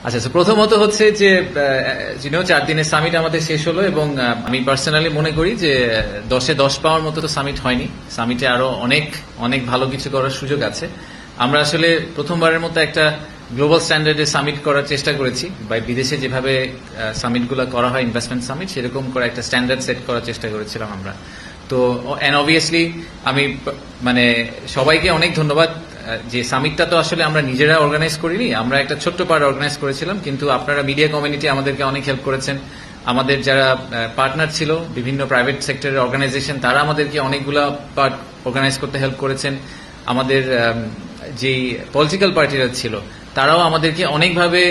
আচ্ছা, প্রথমত হচ্ছে যে 4 দিনের সামিট আমাদের শেষ হলো এবং আমি পার্সোনালি মনে করি যে 10-এ 10 পাওয়ার মতো তো সামিট হয়নি। সামিটে আরো অনেক অনেক ভালো কিছু করার সুযোগ আছে। আমরা আসলে প্রথমবারের মতো একটা গ্লোবাল স্ট্যান্ডার্ডে সামিট করার চেষ্টা করেছি, বা বিদেশে যেভাবে সামিটগুলো করা হয় ইনভেস্টমেন্ট সামিট, সেরকম করে একটা স্ট্যান্ডার্ড সেট করার চেষ্টা করেছিলাম আমরা। তো এন্ড অবভিয়াসলি আমি মানে সবাইকে অনেক ধন্যবাদ। যে সামিটটা তো আসলে আমরা নিজেরা অর্গানাইজ করিনি, আমরা একটা ছোট্ট পার্ট অর্গানাইজ করেছিলাম, কিন্তু আপনারা মিডিয়া কমিউনিটি আমাদেরকে অনেক হেল্প করেছেন। আমাদের যারা পার্টনার ছিল বিভিন্ন প্রাইভেট সেক্টরের অর্গানাইজেশন, তারা আমাদেরকে অনেকগুলা পার্ট অর্গানাইজ করতে হেল্প করেছেন। আমাদের যেই পলিটিক্যাল পার্টিরা ছিল তারাও আমাদেরকে অনেকভাবে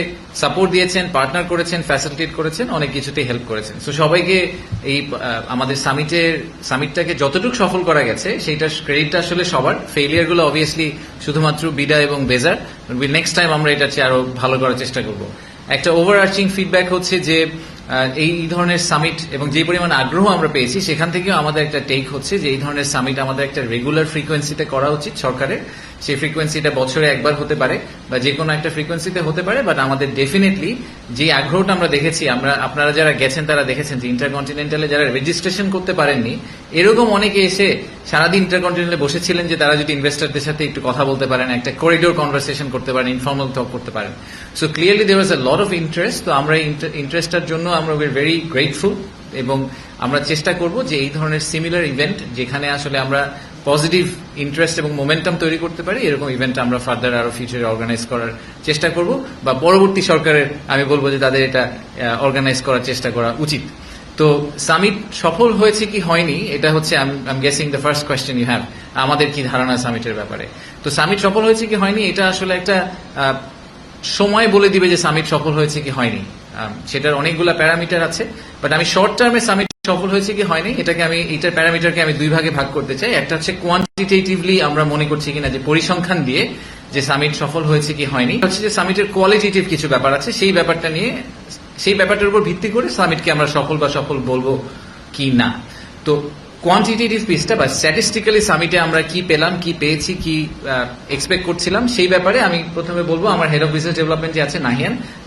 সাপোর্ট দিয়েছেন, পার্টনার করেছেন, ফ্যাসিলিটেট করেছেন, অনেক কিছুতেই হেল্প করেছেন। সো সবাইকে এই আমাদের সামিটটাকে যতটুকু সফল করা গেছে সেইটার ক্রেডিটটা আসলে সবার। ফেইলিয়ার গুলো অবভিয়াসলি শুধুমাত্র বিডা এবং বেজার। নেক্সট টাইম আমরা এটা আরো ভালো করার চেষ্টা করব। একটা ওভারআর্চিং ফিডব্যাক হচ্ছে যে এই ধরনের সামিট এবং যে পরিমাণ আগ্রহ আমরা পেয়েছি, সেখান থেকেও আমাদের একটা টেক হচ্ছে যে এই ধরনের সামিট আমাদের একটা রেগুলার ফ্রিকোয়েন্সিতে করা উচিত সরকারের। সেই ফ্রিকোয়েন্সিটা বছরে একবার হতে পারে বা যে কোনো একটা ফ্রিকোয়েন্সিতে হতে পারে, বাট আমাদের ডেফিনেটলি যে আগ্রহটা আমরা দেখেছি, আপনারা যারা গেছেন তারা দেখেছেন যে ইন্টারকন্টিনেন্টালে যারা রেজিস্ট্রেশন করতে পারেননি, এরকম অনেকে এসে সারাদিন ইন্টারকন্টিনেন্টালে বসেছিলেন যে তারা যদি ইনভেস্টরদের সাথে একটু কথা বলতে পারেন, একটা করিডোর কনভারসেশন করতে পারেন, ইনফর্মাল টক করতে পারেন। So clearly there was a lot of interest. তো আমরা ইন্টারেস্টটার জন্য আমরা ভেরি গ্রেটফুল এবং আমরা চেষ্টা করব যে এই ধরনের সিমিলার ইভেন্ট যেখানে আসলে আমরা পজিটিভ ইন্টারেস্ট এবং মোমেন্টাম তৈরি করতে পারি, এরকম ইভেন্ট আমরা ফার্দার আরো ফিউচারে অর্গানাইজ করার চেষ্টা করব, বা পরবর্তী সরকারের আমি বলবো যে তাদের এটা অর্গানাইজ করার চেষ্টা করা উচিত। তো সামিট সফল হয়েছে কি হয়নি, এটা হচ্ছে I am guessing the first question you have, আমাদের কি ধারণা সামিটের ব্যাপারে। তো সামিট সফল হয়েছে কি হয়নি, এটা আসলে একটা সময় বলে দিবে যে সামিট সফল হয়েছে কি হয়নি। সেটার অনেকগুলো প্যারামিটার আছে, বাট আমি শর্ট টার্মে সামিট সফল হয়েছে কি হয়নি এইটার প্যারামিটারকে আমি দুই ভাগে ভাগ করতে চাই। একটা হচ্ছে কোয়ান্টিটেটিভলি আমরা মনে করছি কিনা, যে পরিসংখ্যান দিয়ে যে সামিট সফল হয়েছে কি হয়নি, হচ্ছে যে সামিটের কোয়ালিটেটিভ কিছু ব্যাপার আছে, সেই ব্যাপারটা নিয়ে সেই ব্যাপারটার উপর ভিত্তি করে সামিটকে আমরা সফল বা সফল বলবো কি না। তো কোয়ান্টিটেটিভ পিসটা বা স্ট্যাটিস্টিক্যালি সামিটে আমরা কি পেলাম, কি পেয়েছি, কি এক্সপেক্ট করছিলাম, সেই ব্যাপারে আমি প্রথমে বলবো আমার হেড অফ বিজনেস ডেভেলপমেন্ট যে আছে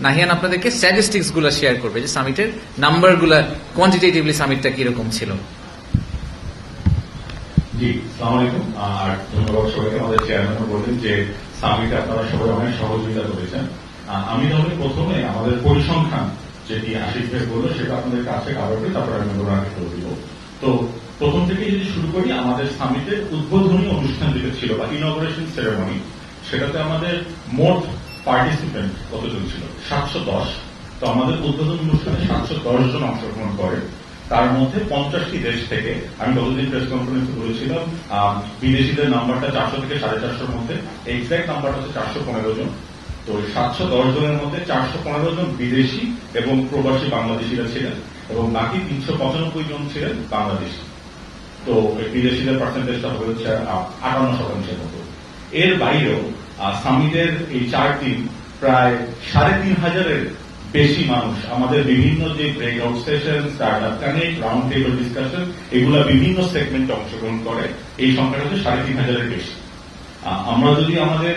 নাহিয়ান আপনাদেরকে স্ট্যাটিস্টিক্স গুলো শেয়ার করবে, যে সামিটের নাম্বার গুলা কোয়ান্টিটেটিভলি সামিটটা কিরকম ছিল। জি, আসসালামু আলাইকুম। আর ধন্যবাদ সবাইকে। আমাদের চেয়ারম্যানও বললেন যে সামিটে আপনারা সবাই অনেক সহযোগিতা করেছেন। আমি তাহলে প্রথমে আমাদের পরিসংখ্যান যেটি আশিক ভাই বললো সেটা আপনাদের কাছে কাভার করে তারপরে আমি ওনাকে করে দিব। তো প্রথম থেকে যদি শুরু করি, আমাদের সামিটের উদ্বোধনী অনুষ্ঠান যেটা ছিল বা ইনঅগ্রেশন সেরেমনি, সেটাতে আমাদের মোট পার্টিসিপেন্ট কতজন ছিল? 710। তো আমাদের উদ্বোধনী অনুষ্ঠানে 710 জন অংশগ্রহণ করে। তার মধ্যে 50টি দেশ থেকে, আমি গতদিন প্রেস কনফারেন্সে বলেছিলাম বিদেশিদের নাম্বারটা 400 থেকে 450-র মধ্যে, এক্সাক্ট নাম্বারটা হচ্ছে 415 জন। তো 710 জনের মধ্যে 415 জন বিদেশি এবং প্রবাসী বাংলাদেশিরা ছিলেন, এবং বাকি 395 জন ছিলেন বাংলাদেশি। তো বিদেশিদের পার্সেন্টেজটা হচ্ছে 58% মতো। এর বাইরেও সামিটের এই 4 দিন প্রায় 3,500-এর বেশি মানুষ আমাদের বিভিন্ন যে breakout session, startup connect, round table discussion, এগুলা বিভিন্ন সেগমেন্টে অংশগ্রহণ করে। এই সংখ্যাটা হচ্ছে 3,500-এর বেশি। আমরা যদি আমাদের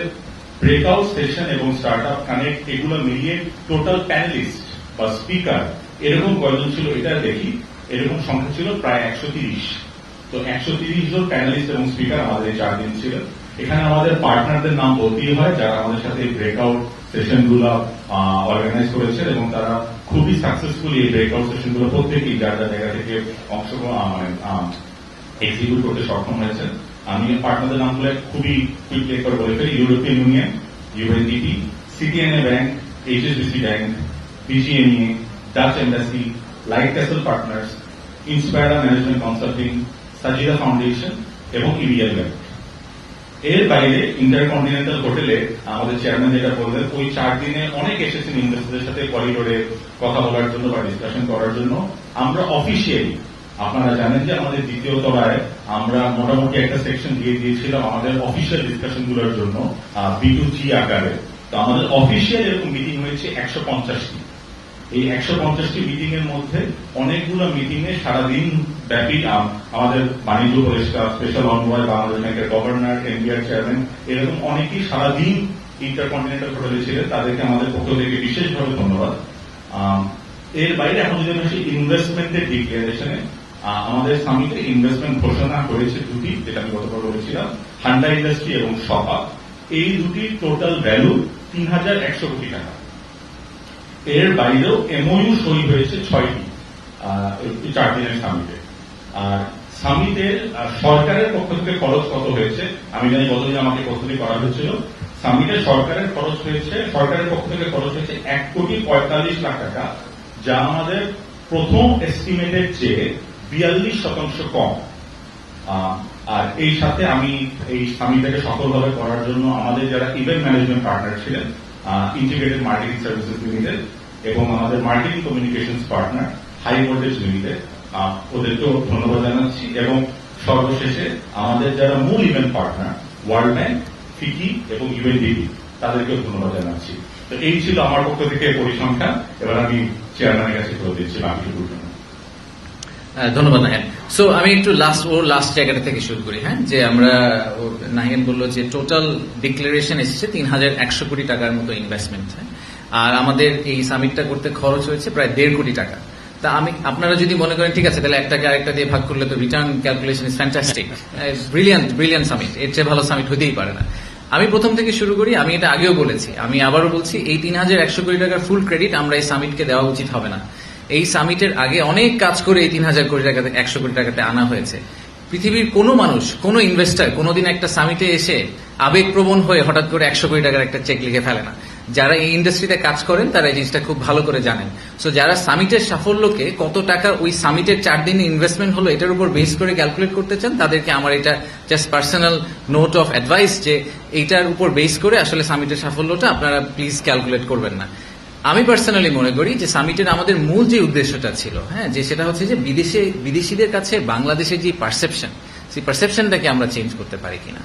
ব্রেকআউট সেশন এবং স্টার্টআপ কানেক্ট এগুলো মিলিয়ে টোটাল প্যানেলিস্ট বা স্পিকার এরকম কয়জন ছিল এটা দেখি, এরকম সংখ্যা ছিল প্রায় 130। তো 130 জন প্যানেলিস্ট এবং স্পিকার আমাদের এই 4 দিন ছিলেন। এখানে আমাদের পার্টনারদের নাম বলতেই হয়, যারা আমাদের সাথে এই ব্রেকআউট সেশন গুলো অর্গানাইজ করেছেন, এবং তারা খুবই সাকসেসফুলি এই ব্রেকআউট সেশন গুলো প্রত্যেকেই যার জায়গা থেকে অংশগ্রহণ এক্সিকিউট করতে সক্ষম হয়েছেন। আমি পার্টনারদের নামগুলো খুবই কুইকলি একবার বলে ফেলি। European Union, UNDP, Citi NA bank, HSBC bank, BGMEA, Dutch embassy, Light Castle Partners, Inspira Management Consulting, Sajida Foundation এবং ইবিএল ব্যাংক। এর বাইরে ইন্টারকন্টিনেন্টাল হোটেলে আমাদের চেয়ারম্যান যেটা বললেন, ওই 4 দিনে অনেক এসেছেন ইনভেস্টরদের সাথে করিডোরে কথা বলার জন্য বা ডিসকাশন করার জন্য। আমরা অফিসিয়ালি, আপনারা জানেন যে আমাদের দ্বিতীয় তলায় আমরা মোটামুটি একটা সেকশন দিয়ে দিয়েছিলাম আমাদের অফিসিয়াল ডিসকাশন গুলোর জন্য B2G আকারে। তো আমাদের অফিসিয়াল এরকম মিটিং হয়েছে 150টি। এই 150টি মিটিং এর মধ্যে অনেকগুলো মিটিং এ সারাদিন ব্যাপী আমাদের বাণিজ্য উপদেষ্টা, স্পেশাল অনবয়, বাংলাদেশ ব্যাংকের গভর্নর, এনবিআর চেয়ারম্যান, এরকম অনেকেই সারাদিন ইন্টারকন্টিনেন্টাল হোটেলে ছিলেন। তাদেরকে আমাদের পক্ষ থেকে বিশেষভাবে এর বাইরে এখন যদি আমি আসি ইনভেস্টমেন্টের ডিক্লারেশনে, আমাদের সামিটে ইনভেস্টমেন্ট ঘোষণা হয়েছে দুটি, যেটা আমি গতবার বলেছিলাম, হান্ডা ইন্ডাস্ট্রি এবং সপা। এই দুটির টোটাল ভ্যালু 3,100 কোটি টাকা। এর বাইরেও এমওইউ সই হয়েছে 6টি 4 দিনের সামিটে। আর সামিটের সরকারের পক্ষ থেকে খরচ কত হয়েছে আমি জানি, গতদিন আমাকে প্রস্তুতি করা হয়েছিল। সামিটের সরকারের খরচ হয়েছে, সরকারের পক্ষ থেকে খরচ হয়েছে 1,45,00,000 টাকা, যা আমাদের প্রথম এস্টিমেটের চেয়ে 42% কম। আর এই সাথে আমি এই সামিটটাকে সফলভাবে করার জন্য আমাদের যারা ইভেন্ট ম্যানেজমেন্ট পার্টনার ছিলেন, ইন্টিগ্রেটেড মার্কেটিং সার্ভিসেস লিমিটেড এবং আমাদের marketing communications partner high voltage limited, ওদেরকেও ধন্যবাদ জানাচ্ছি। এবং সর্বশেষে আমাদের যারা মূল event partner World Bank, FICCI এবং ইউএনডিপি, তাদেরকেও ধন্যবাদ জানাচ্ছি। তো এই ছিল আমার পক্ষ থেকে পরিসংখ্যান। এবার আমি চেয়ারম্যানের কাছে করে দিচ্ছি বাকিটুকুর জন্য। ধন্যবাদ নাহিয়ান। সো আমি একটু লাস্ট জায়গাটা থেকে শুরু করি। হ্যাঁ, যে আমরা নাহিয়ান বললো যে টোটাল ডিক্লারেশন এসেছে 3,100 কোটি টাকার মতো ইনভেস্টমেন্ট, আর আমাদের এই সামিটটা করতে খরচ হয়েছে প্রায় 1.5 কোটি টাকা। তা আপনারা যদি মনে করেন ঠিক আছে, তাহলে একটাকে আরেকটা দিয়ে ভাগ করলে তো return calculation is fantastic, brilliant summit, এর চেয়ে ভালো সামিট হতেই পারে না। আমি প্রথম থেকে শুরু করি। আমি এটা আগেও বলেছি, আমি আবারও বলছি, এই 3,100 কোটি টাকার ফুল ক্রেডিট আমরা এই সামিটকে দেওয়া উচিত হবে না। এই সামিটের আগে অনেক কাজ করে এই 3,000 কোটি টাকাতে 100 কোটি টাকাতে আনা হয়েছে। পৃথিবীর কোনো মানুষ, কোনো ইনভেস্টার কোনোদিন একটা সামিটে এসে আবেগপ্রবণ হয়ে হঠাৎ করে 100 কোটি টাকার একটা চেক লিখে ফেলে না। যারা এই ইন্ডাস্ট্রিতে কাজ করেন তারা এই জিনিসটা খুব ভালো করে জানেন। সো যারা সামিটের সাফল্যকে কত টাকা ওই সামিটের 4 দিনে ইনভেস্টমেন্ট হলো এটার উপর বেস করে ক্যালকুলেট করতে চান, তাদেরকে আমার এটা just personal note of advice যে এইটার উপর বেস করে আসলে সামিটের সাফল্যটা আপনারা প্লিজ ক্যালকুলেট করবেন না। আমি পার্সোনালি মনে করি যে সামিটের আমাদের মূল যে উদ্দেশ্যটা ছিল, হ্যাঁ, যে সেটা হচ্ছে যে বিদেশিদের কাছে বাংলাদেশের যে পারসেপশন, সেই পারসেপশনটাকে আমরা চেঞ্জ করতে পারি কিনা।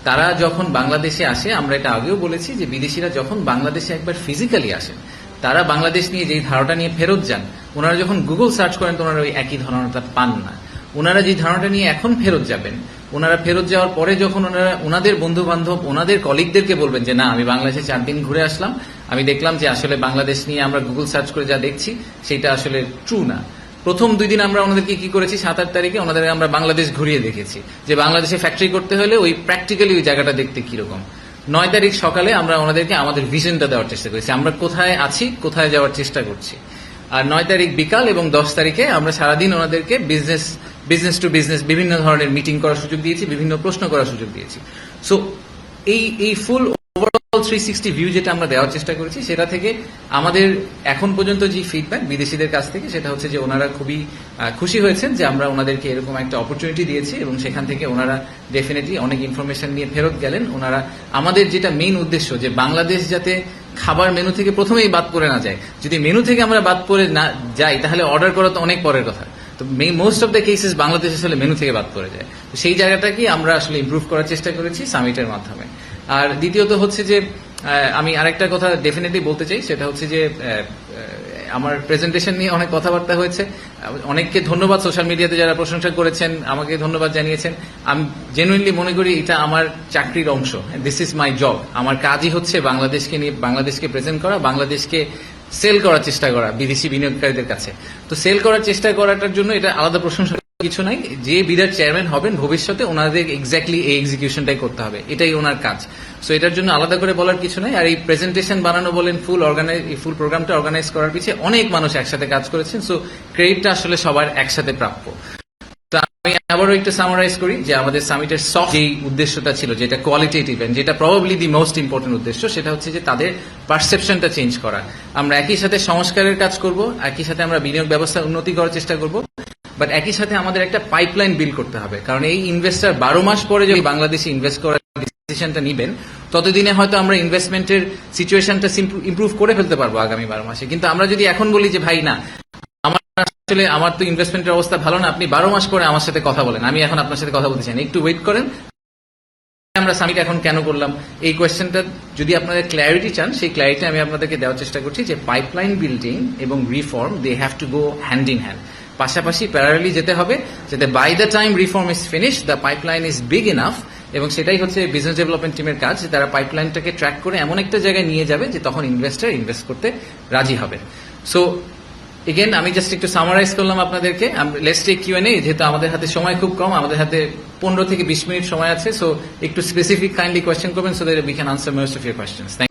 তারা যখন বাংলাদেশে আসে, আমরা এটা আগেও বলেছি যে বিদেশিরা যখন বাংলাদেশে একবার ফিজিক্যালি আসেন, তারা বাংলাদেশ নিয়ে যেই ধারণাটা নিয়ে ফেরত যান, ওনারা যখন গুগল সার্চ করেন তো ওনারা ওই একই ধারণাটা পান না। ওনারা যে ধারণাটা নিয়ে এখন ফেরত যাবেন, ওনারা ফেরত যাওয়ার পরে যখন ওনারা ওনাদের বন্ধু বান্ধব, ওনাদের কলিগদেরকে বলবেন যে না, আমি বাংলাদেশে 4 দিন ঘুরে আসলাম, আমি দেখলাম যে আসলে বাংলাদেশ নিয়ে আমরা গুগল সার্চ করে যা দেখছি সেটা আসলে ট্রু না। প্রথম 2 দিন আমরা ওনাদেরকে কি করেছি, 7-8 তারিখে ওনাদের আমরা বাংলাদেশ ঘুরিয়ে দেখেছি যে বাংলাদেশে ফ্যাক্টরি করতে হলে ওই প্র্যাকটিক্যালি ওই জায়গাটা দেখতে কিরকম। 9 তারিখ সকালে আমরা ওনাদেরকে আমাদের ভিশনটা দেওয়ার চেষ্টা করেছি, আমরা কোথায় আছি, কোথায় যাওয়ার চেষ্টা করছি। আর 9 তারিখ বিকাল এবং 10 তারিখে আমরা সারাদিন ওনাদেরকে বিজনেস টু বিজনেস বিভিন্ন ধরনের মিটিং করার সুযোগ দিয়েছি, বিভিন্ন প্রশ্ন করার সুযোগ দিয়েছি। সো এই ফুল ওভারঅল 360 ভিউ যেটা আমরা দেওয়ার চেষ্টা করেছি, সেটা থেকে আমাদের এখন পর্যন্ত যে ফিডব্যাক বিদেশিদের কাছ থেকে, সেটা হচ্ছে যে ওনারা খুবই খুশি হয়েছেন যে আমরা ওনাদেরকে এরকম একটা অপরচুনিটি দিয়েছি এবং সেখান থেকে ওনারা ডেফিনেটলি অনেক ইনফরমেশন নিয়ে ফেরত গেলেন। ওনারা আমাদের যেটা মেইন উদ্দেশ্য, যে বাংলাদেশ যাতে খাবার মেনু থেকে প্রথমেই বাদ পড়ে না যায়, যদি মেনু থেকে আমরা বাদ পড়ে না যাই তাহলে অর্ডার করা তো অনেক পরের কথা। তো most of the cases Bangladesh আসলে মেনু থেকে বাদ পড়ে যায়। তো সেই জায়গাটাকে আমরা আসলে ইমপ্রুভ করার চেষ্টা করেছি সামিটের মাধ্যমে। আর দ্বিতীয়ত হচ্ছে যে আমি আরেকটা কথা ডেফিনেটলি বলতে চাই, সেটা হচ্ছে যে আমার প্রেজেন্টেশন নিয়ে অনেক কথাবার্তা হয়েছে। অনেককে ধন্যবাদ, সোশ্যাল মিডিয়াতে যারা প্রশংসা করেছেন আমাকে ধন্যবাদ জানিয়েছেন। আমি জেনুইনলি মনে করি এটা আমার চাকরির অংশ, দিস ইজ মাই জব। আমার কাজই হচ্ছে বাংলাদেশকে নিয়ে, বাংলাদেশকে প্রেজেন্ট করা, বাংলাদেশকে সেল করার চেষ্টা করা বিদেশি বিনিয়োগকারীদের কাছে। তো সেল করার চেষ্টা করাটার জন্য এটা আলাদা প্রশংসা কিছু নাই। যে বিদার চেয়ারম্যান হবেন ভবিষ্যতে, ওনাদের এক্স্যাক্টলি এই এক্সিকিউশনটাই করতে হবে, এটাই ওনার কাজ। সো এটার জন্য আলাদা করে বলার কিছু নাই। আর এই প্রেজেন্টেশন বানানো বলেন, ফুল প্রোগ্রামটা অর্গানাইজ করার পিছিয়ে অনেক মানুষ একসাথে কাজ করেছেন। সো ক্রেডিটটা আসলে সবার একসাথে প্রাপ্য। তো আমি আবারও একটু সামারাইজ করি যে আমাদের সামিটের সফট যেই উদ্দেশ্যটা ছিল, যেটা কোয়ালিটেটিভ এন্ড যেটা প্রবাবলি দি মোস্ট ইম্পর্টেন্ট উদ্দেশ্য, সেটা হচ্ছে যে তাদের পারসেপশনটা চেঞ্জ করা। আমরা একই সাথে সংস্কারের কাজ করব, একই সাথে আমরা বিনিয়োগ ব্যবস্থা উন্নতি করার চেষ্টা করব, বাট একই সাথে আমাদের একটা পাইপলাইন বিল্ড করতে হবে। কারণ এই ইনভেস্টার 12 মাস পরে যদি বাংলাদেশে ইনভেস্ট করার ডিসিশনটা নিবেন, ততদিনে হয়তো আমরা ইনভেস্টমেন্টের সিচুয়েশনটা ইমপ্রুভ করে ফেলতে পারবো আগামী 12 মাসে। কিন্তু আমরা যদি এখন বলি যে ভাই না, আমার তো ইনভেস্টমেন্টের অবস্থা ভালো না, আপনি 12 মাস পরে আমার সাথে কথা বলেন, আমি এখন আপনার সাথে কথা বলতে চাই না, একটু ওয়েট করেন। আমরা সামিট এখন কেন করলাম, এই কোয়েশ্চেনটা যদি আপনাদের ক্ল্যারিটি চান, সেই ক্ল্যারিটি আমি আপনাদেরকে দেওয়ার চেষ্টা করছি যে পাইপলাইন বিল্ডিং এবং reform, they have to go hand in hand, পাশাপাশি প্যারালালি যেতে হবে, যাতে by the time reform is finish the pipeline is big enough এবং সেটাই হচ্ছে বিজনেস ডেভেলপমেন্ট টিমের কাজ, যে তারা পাইপলাইনটাকে ট্র্যাক করে এমন একটা জায়গায় নিয়ে যাবে যে তখন ইনভেস্টর ইনভেস্ট করতে রাজি হবে। সো এগেন আমি জাস্ট একটু সামারাইজ করলাম আপনাদেরকে। লেটস টেক কিউএনএ, যেহেতু আমাদের হাতে সময় খুব কম, আমাদের হাতে 15 থেকে 20 মিনিট সময় আছে। সো একটু স্পেসিফিক কাইন্ডলি কোয়েশ্চেন করবেন, so that we can answer most of your questions.